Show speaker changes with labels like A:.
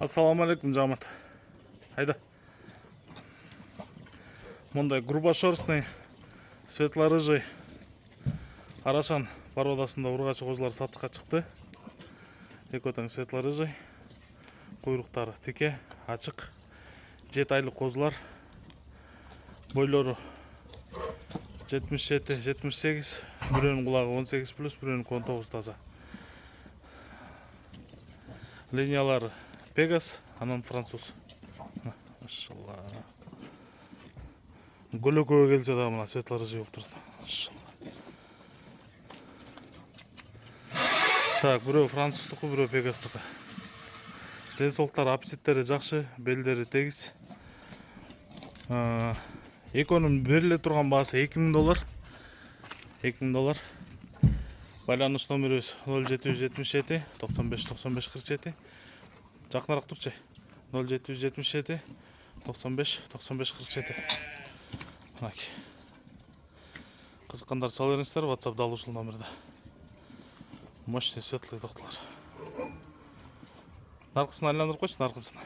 A: Ассаламу алейкум, жамат. Айда. Мындай грубошерстный, светло-рыжий арашан породасында ургачы козулар сатыкка чыкты. Экотаң светло-рыжий, куйруктары тике, ачык, 7 айлык козулар. Бойлору 77-78, бирөөнүн кулагы 18+, бирөөнүн 19 таза. Линиялары Пегас, анан француз. Машалла. Гөлөкөгө келсе да мына светло-рыжий болуп турат. Так, бирөө француздуку, бирөө Пегастыкы. Ден соолуктары, аппетиттери жакшы, белдери тегиз. Экөөнүн бериле турган баасы $2000. $2000. Байланыш номерибиз 0777 95 95 47. Жакыныраак турчу. 0777 95 95 47. Мынаки. Кызыккандар чала бериңиздер, WhatsApp дал ушул номерде. Мощный светлый доктор. Наркысына айландырып койчу, наркысына.